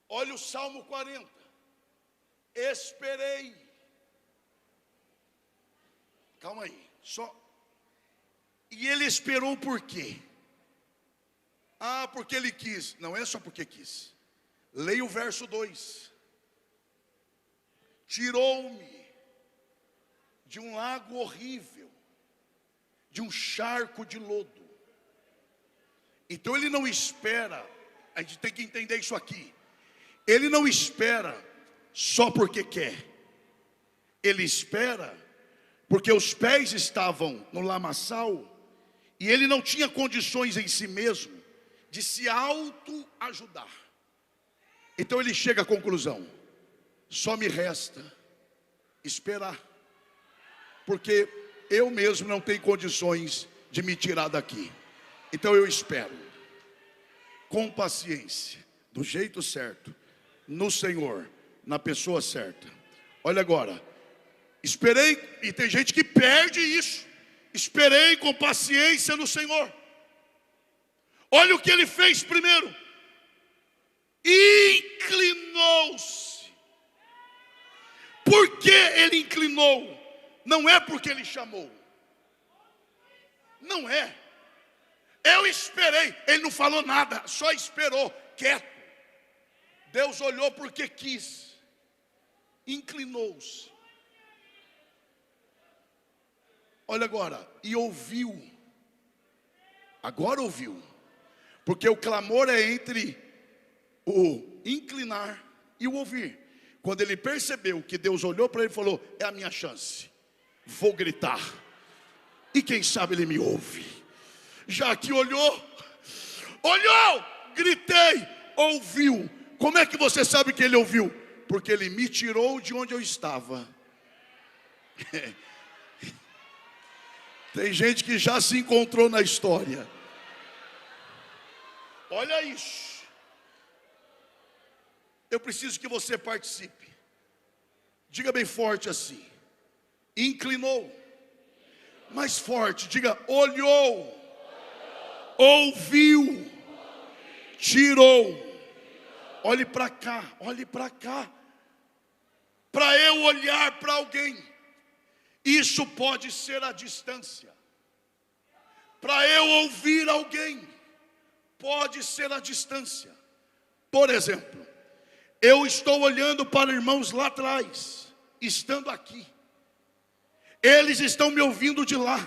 Olha o Salmo 40. Esperei. Calma aí, só. E ele esperou por quê? Ah, porque ele quis. Não é só porque quis. Leia o verso 2. Tirou-me de um lago horrível, de um charco de lodo. Então ele não espera, a gente tem que entender isso aqui. Ele não espera só porque quer. Ele espera porque os pés estavam no lamaçal e ele não tinha condições em si mesmo de se auto-ajudar. Então ele chega à conclusão: só me resta esperar, porque eu mesmo não tenho condições de me tirar daqui. Então eu espero, com paciência, do jeito certo, no Senhor, na pessoa certa. Olha agora, esperei, e tem gente que perde isso. Esperei com paciência no Senhor. Olha o que ele fez primeiro: inclinou-se. Por que ele inclinou? Não é porque ele chamou. Não é. Eu esperei. Ele não falou nada, só esperou, quieto. Deus olhou porque quis. Inclinou-se. Olha agora, e ouviu. Agora ouviu. Porque o clamor é entre o inclinar e o ouvir. Quando ele percebeu que Deus olhou para ele e falou: é a minha chance, vou gritar, e quem sabe ele me ouve. Já que olhou, gritei, ouviu. Como é que você sabe que ele ouviu? Porque ele me tirou de onde eu estava. Tem gente que já se encontrou na história. Olha isso. Eu preciso que você participe. Diga bem forte assim: inclinou. Mais forte, diga: olhou. Ouviu. Tirou. Olhe para cá, olhe para cá. Para eu olhar para alguém, isso pode ser a distância. Para eu ouvir alguém, pode ser a distância. Por exemplo, eu estou olhando para irmãos lá atrás, estando aqui. Eles estão me ouvindo de lá,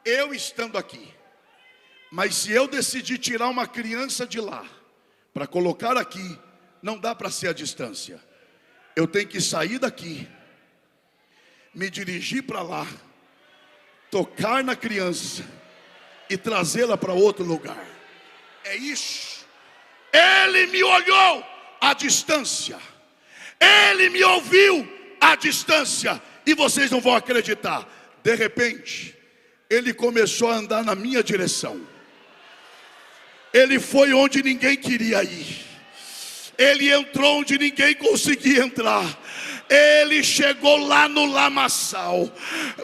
eu estando aqui. Mas se eu decidir tirar uma criança de lá para colocar aqui, não dá para ser a distância. Eu tenho que sair daqui, me dirigir para lá, tocar na criança e trazê-la para outro lugar. É isso. Ele me olhou à distância, ele me ouviu à distância. E vocês não vão acreditar, de repente ele começou a andar na minha direção. Ele foi onde ninguém queria ir. Ele entrou onde ninguém conseguia entrar. Ele chegou lá no lamaçal,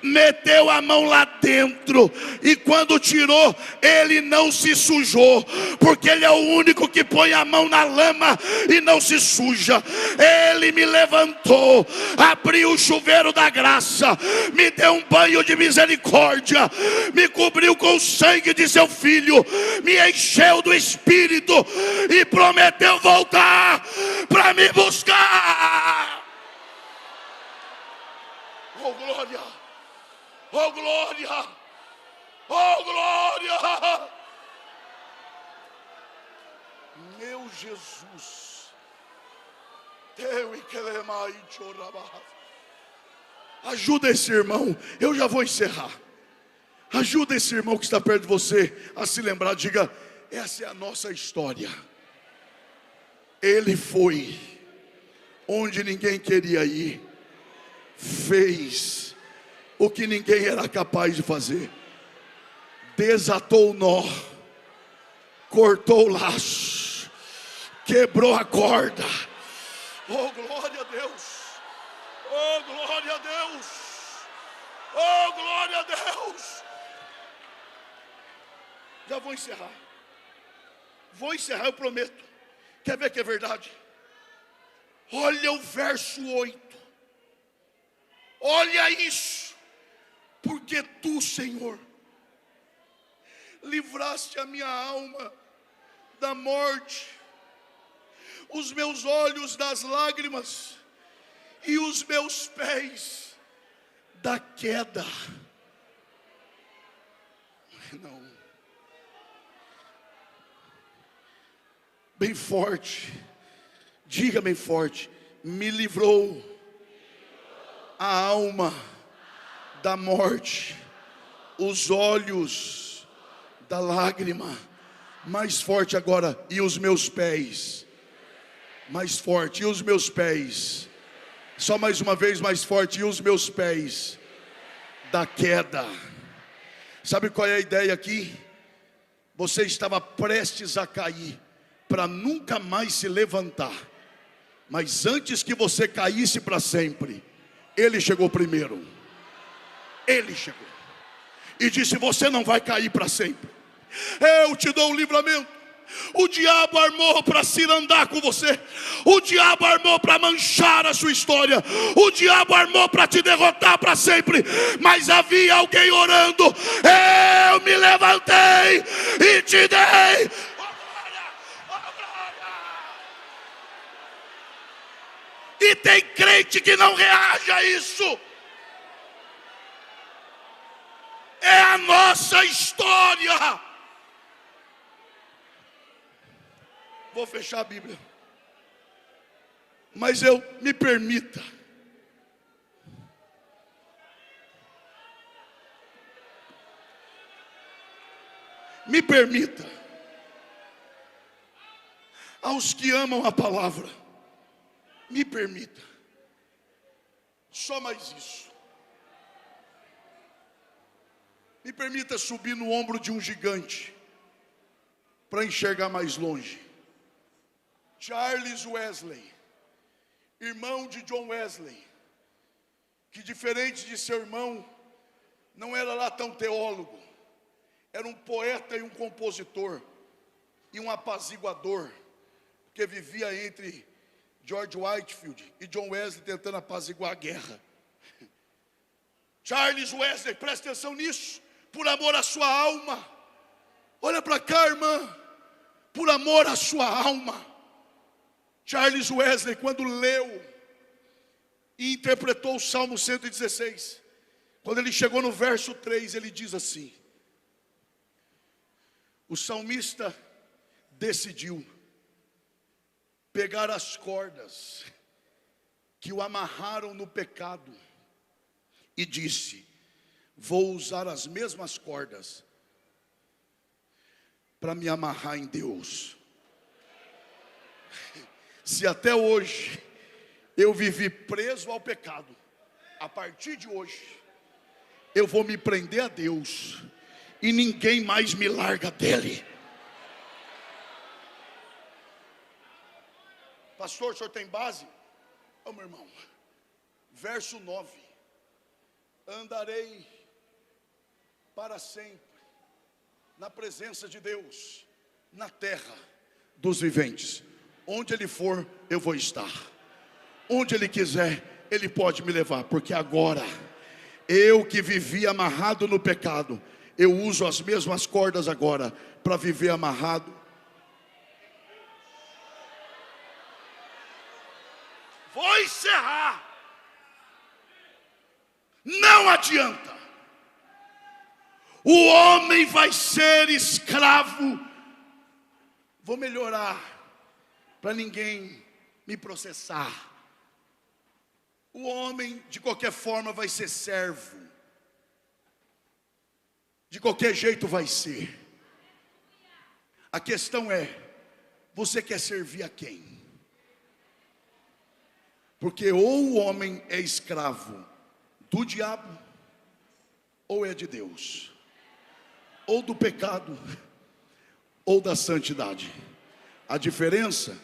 meteu a mão lá dentro, e quando tirou, ele não se sujou, porque ele é o único que põe a mão na lama e não se suja. Ele me levantou, abriu o chuveiro da graça, me deu um banho de misericórdia, me cobriu com o sangue de seu filho, me encheu do Espírito e prometeu voltar para me buscar. Oh glória, oh glória, oh glória. Meu Jesus, ajuda esse irmão, eu já vou encerrar. Ajuda esse irmão que está perto de você a se lembrar, diga: essa é a nossa história. Ele foi onde ninguém queria ir, fez o que ninguém era capaz de fazer, desatou o nó, cortou o laço, quebrou a corda. Oh glória a Deus, oh glória a Deus, oh glória a Deus. Já vou encerrar, eu prometo. Quer ver que é verdade? Olha o verso 8. Olha isso. Porque tu, Senhor, livraste a minha alma da morte, os meus olhos das lágrimas e os meus pés da queda. Não. Bem forte, diga bem forte: me livrou a alma da morte, os olhos da lágrima. Mais forte agora: e os meus pés. Mais forte: e os meus pés. Só mais uma vez, mais forte: e os meus pés da queda. Sabe qual é a ideia aqui? Você estava prestes a cair, para nunca mais se levantar, mas antes que você caísse para sempre, Ele chegou primeiro. Ele chegou e disse: você não vai cair para sempre, eu te dou o livramento. O diabo armou para se andar com você, o diabo armou para manchar a sua história, o diabo armou para te derrotar para sempre, mas havia alguém orando. Eu me levantei e te dei. E tem crente que não reage a isso. É a nossa história. Vou fechar a Bíblia, mas me permita. Me permita. Aos que amam a palavra, me permita. Só mais isso. Me permita subir no ombro de um gigante para enxergar mais longe. Charles Wesley, irmão de John Wesley, que diferente de seu irmão, não era lá tão teólogo, era um poeta e um compositor, e um apaziguador, que vivia entre George Whitefield e John Wesley, tentando apaziguar a guerra. Charles Wesley, presta atenção nisso, por amor à sua alma. Olha para cá, irmã, por amor à sua alma. Charles Wesley, quando leu e interpretou o Salmo 116, quando ele chegou no verso 3, ele diz assim: o salmista decidiu pegar as cordas que o amarraram no pecado e disse: vou usar as mesmas cordas para me amarrar em Deus. Se até hoje eu vivi preso ao pecado, a partir de hoje eu vou me prender a Deus e ninguém mais me larga dele. Pastor, o senhor tem base? Ô meu irmão, verso 9: andarei para sempre na presença de Deus, na terra dos viventes. Onde Ele for, eu vou estar. Onde Ele quiser, Ele pode me levar. Porque agora, eu que vivi amarrado no pecado, eu uso as mesmas cordas agora para viver amarrado. Vou encerrar. Não adianta. O homem vai ser escravo. Vou melhorar para ninguém me processar. O homem de qualquer forma vai ser servo. De qualquer jeito vai ser. A questão é: você quer servir a quem? Porque ou o homem é escravo do diabo, ou é de Deus, ou do pecado, ou da santidade. A diferença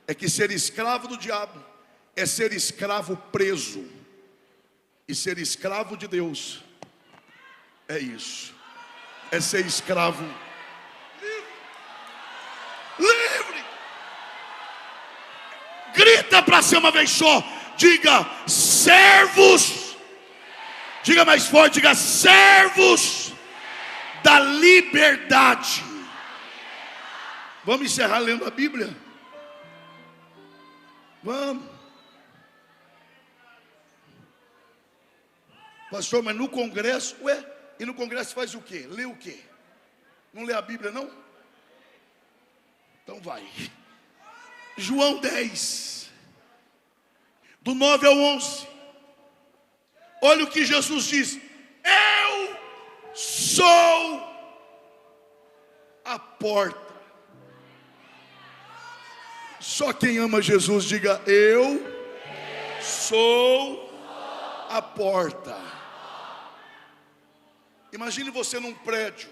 é que ser escravo do diabo é ser escravo preso, e ser escravo de Deus é isso, é ser escravo livre. Grita para ser uma vez só, diga: servos. Diga mais forte, diga: servos da liberdade. Vamos encerrar lendo a Bíblia? Vamos. Pastor, mas no congresso, e no congresso faz o quê? Lê o quê? Não lê a Bíblia não? Então vai. João 10, do 9 ao 11. Olha o que Jesus diz: eu sou a porta. Só quem ama Jesus diga: eu sou a porta. Imagine você num prédio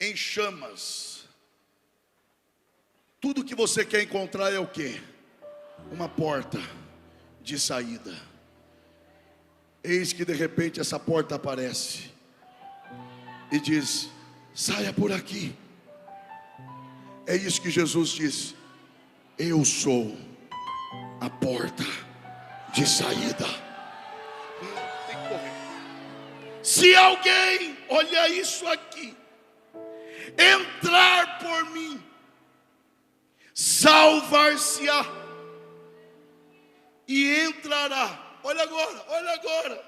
em chamas. Tudo que você quer encontrar é o quê? Uma porta de saída. Eis que de repente essa porta aparece e diz: saia por aqui. É isso que Jesus diz: eu sou a porta de saída. Tem que correr. Se alguém, olha isso aqui, entrar por mim, salvar-se-á e entrará. Olha agora.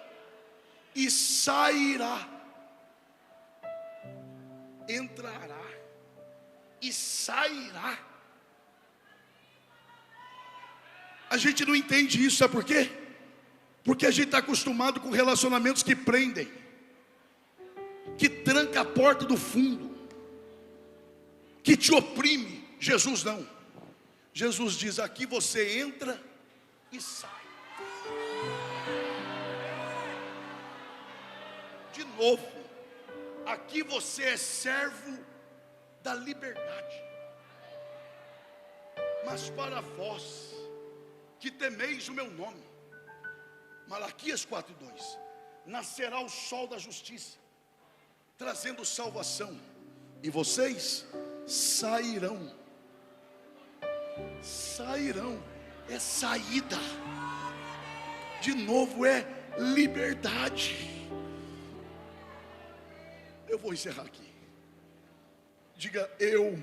E sairá. Entrará e sairá. A gente não entende isso, sabe por quê? Porque a gente está acostumado com relacionamentos que prendem, que tranca a porta do fundo, que te oprime. Jesus não. Jesus diz: aqui você entra e sai. De novo, aqui você é servo da liberdade. Mas para vós que temeis o meu nome, Malaquias 4:2, nascerá o sol da justiça, trazendo salvação, e vocês sairão. Sairão é saída. De novo, é liberdade. Eu vou encerrar aqui. Diga: eu.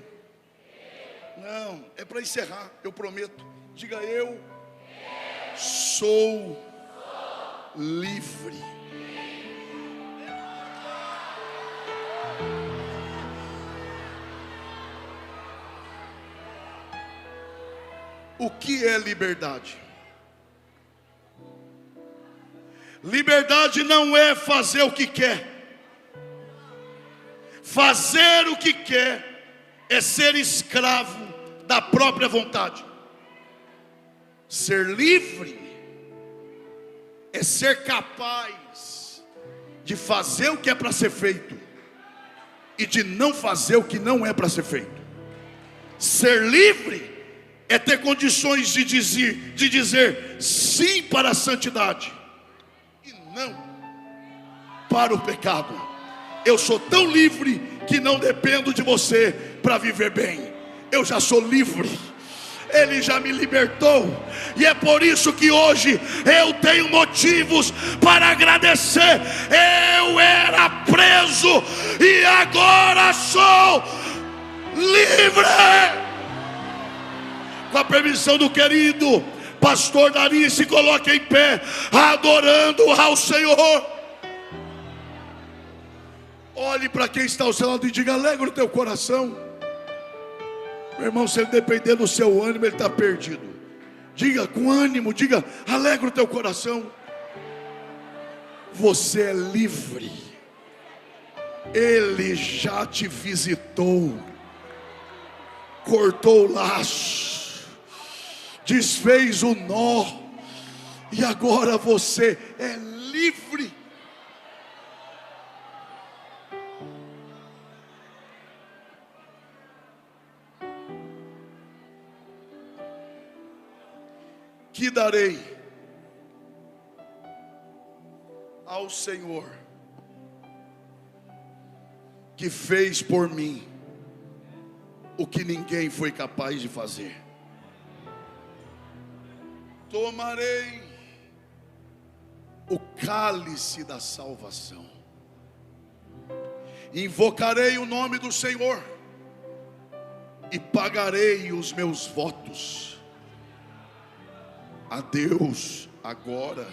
Não, é para encerrar, eu prometo. Diga: eu sou livre. O que é liberdade? Liberdade não é fazer o que quer. Fazer o que quer é ser escravo da própria vontade. Ser livre é ser capaz de fazer o que é para ser feito e de não fazer o que não é para ser feito. Ser livre é ter condições de dizer sim para a santidade e não para o pecado. Eu sou tão livre que não dependo de você para viver bem. Eu já sou livre. Ele já me libertou. E é por isso que hoje eu tenho motivos para agradecer. Eu era preso e agora sou livre. Com a permissão do querido pastor Dari, se coloque em pé, adorando ao Senhor. Olhe para quem está ao seu lado e diga: alegra o teu coração. Meu irmão, se ele depender do seu ânimo, ele está perdido. Diga com ânimo, diga: alegra o teu coração. Você é livre. Ele já te visitou, cortou o laço, desfez o nó, e agora você é livre. Que darei ao Senhor, que fez por mim o que ninguém foi capaz de fazer? Tomarei o cálice da salvação, invocarei o nome do Senhor e pagarei os meus votos a Deus agora,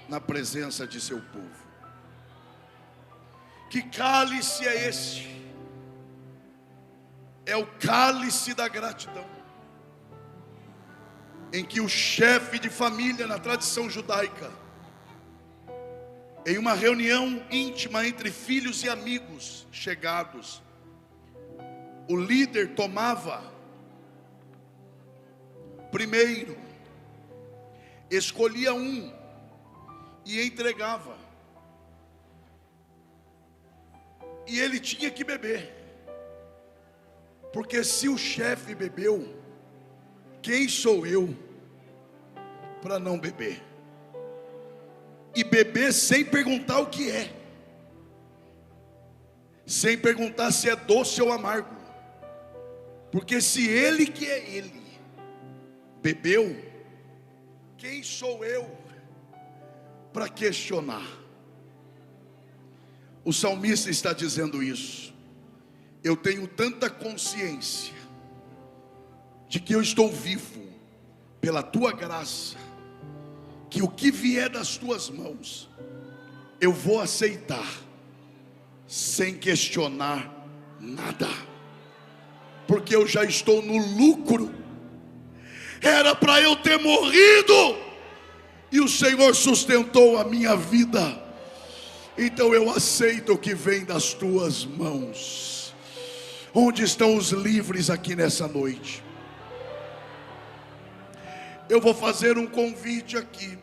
na presença de seu povo. Que cálice é este? É o cálice da gratidão, em que o chefe de família, na tradição judaica, em uma reunião íntima entre filhos e amigos chegados, o líder tomava primeiro, escolhia um e entregava, e ele tinha que beber, porque se o chefe bebeu, quem sou eu para não beber? E beber sem perguntar o que é, sem perguntar se é doce ou amargo, porque se ele, que é ele, bebeu, quem sou eu para questionar? O salmista está dizendo isso. Eu tenho tanta consciência de que eu estou vivo pela tua graça, que o que vier das tuas mãos eu vou aceitar sem questionar nada, porque eu já estou no lucro. Era para eu ter morrido, e o Senhor sustentou a minha vida. Então eu aceito o que vem das tuas mãos. Onde estão os livres aqui nessa noite? Eu vou fazer um convite aqui,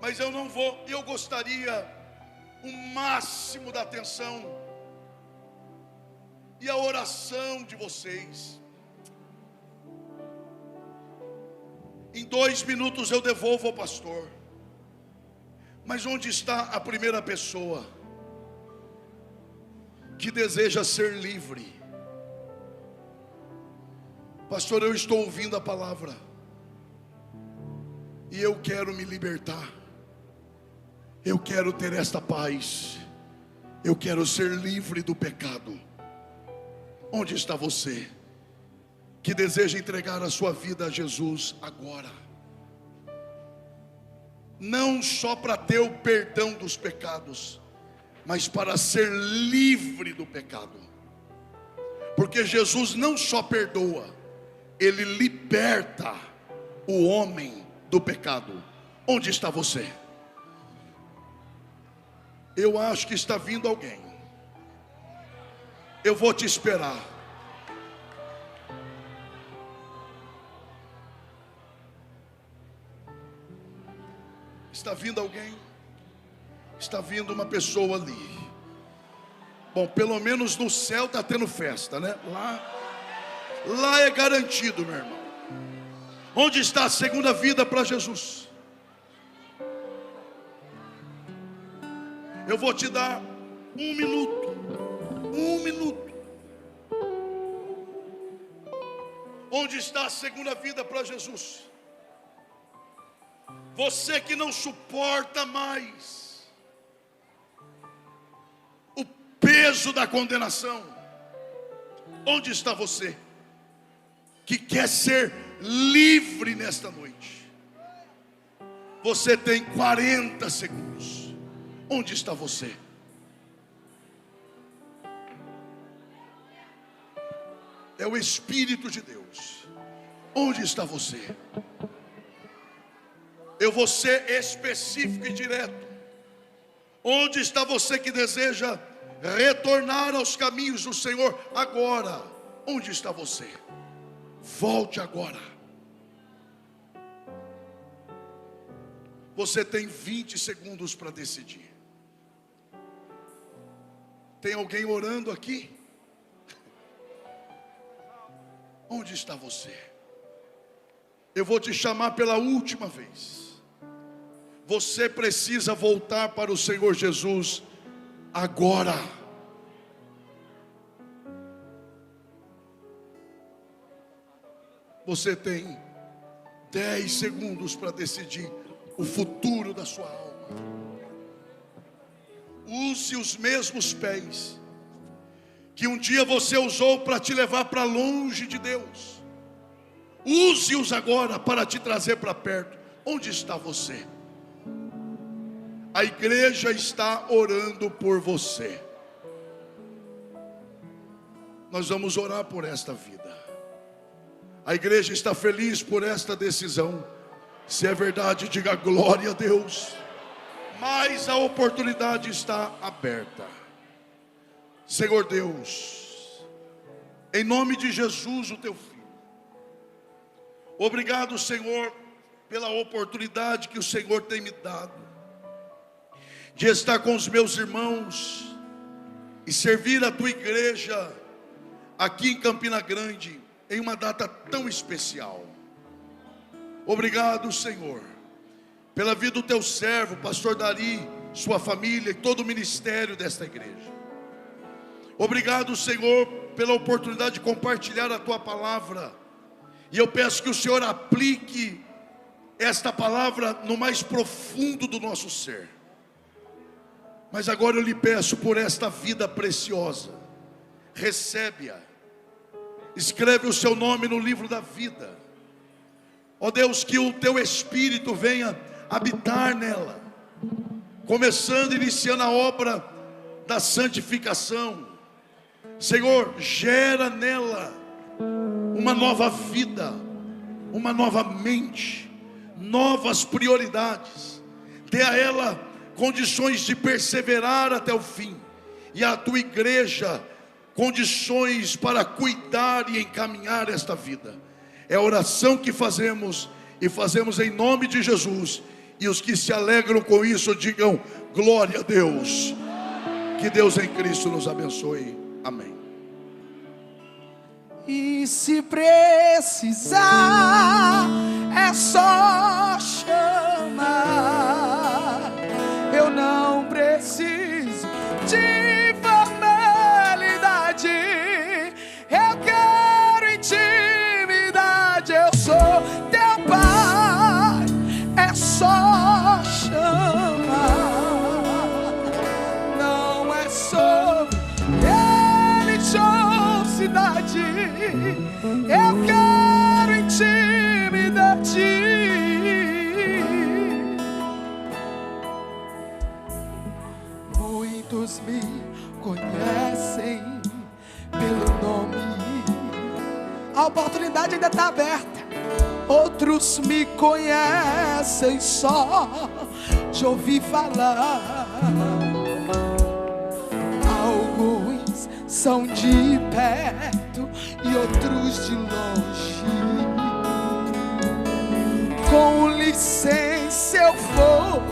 mas eu não vou. Eu gostaria o máximo da atenção e a oração de vocês. Em 2 minutos eu devolvo ao pastor. Mas onde está a primeira pessoa que deseja ser livre? Pastor, eu estou ouvindo a palavra e eu quero me libertar. Eu quero ter esta paz. Eu quero ser livre do pecado. Onde está você que deseja entregar a sua vida a Jesus agora? Não só para ter o perdão dos pecados, mas para ser livre do pecado. Porque Jesus não só perdoa, Ele liberta o homem do pecado. Onde está você? Eu acho que está vindo alguém. Eu vou te esperar. Está vindo alguém? Está vindo uma pessoa ali. Bom, pelo menos no céu está tendo festa, né? Lá Lá é garantido, meu irmão. Onde está a segunda vida para Jesus? Eu vou te dar 1 minuto. 1 minuto. Onde está a segunda vida para Jesus? Você que não suporta mais o peso da condenação, onde está você que quer ser livre nesta noite? Você tem 40 segundos. Onde está você? É o Espírito de Deus. Onde está você? Eu vou ser específico e direto. Onde está você que deseja retornar aos caminhos do Senhor agora? Onde está você? Volte agora. Você tem 20 segundos para decidir. Tem alguém orando aqui? Onde está você? Eu vou te chamar pela última vez. Você precisa voltar para o Senhor Jesus agora. Você tem 10 segundos para decidir o futuro da sua alma. Use os mesmos pés que um dia você usou para te levar para longe de Deus. Use-os agora para te trazer para perto. Onde está você? A igreja está orando por você. Nós vamos orar por esta vida. A igreja está feliz por esta decisão. Se é verdade, diga glória a Deus. Mas a oportunidade está aberta. Senhor Deus, em nome de Jesus, o teu filho, obrigado, Senhor, pela oportunidade que o Senhor tem me dado de estar com os meus irmãos e servir a tua igreja aqui em Campina Grande, em uma data tão especial. Obrigado, Senhor, pela vida do teu servo, pastor Dari, sua família e todo o ministério desta igreja. Obrigado, Senhor, pela oportunidade de compartilhar a tua palavra. E eu peço que o Senhor aplique esta palavra no mais profundo do nosso ser. Mas agora eu lhe peço por esta vida preciosa. Recebe-a. Escreve o seu nome no livro da vida. Ó Deus, que o teu Espírito venha habitar nela, começando, iniciando a obra da santificação. Senhor, gera nela uma nova vida, uma nova mente, novas prioridades. Dê a ela condições de perseverar até o fim, e a tua igreja condições para cuidar e encaminhar esta vida. É a oração que fazemos, e fazemos em nome de Jesus. E os que se alegram com isso digam glória a Deus. Que Deus em Cristo nos abençoe. Amém. E se precisar, é só chamar. Eu não preciso de formalidade. Eu quero intimidade. Eu sou teu pai. É só chamar. Não é sobre religiosidade. Eu quero intimidade. Muitos me conhecem pelo nome. A oportunidade ainda está aberta. Outros me conhecem só de ouvir falar. Alguns são de perto e outros de longe. Com licença eu vou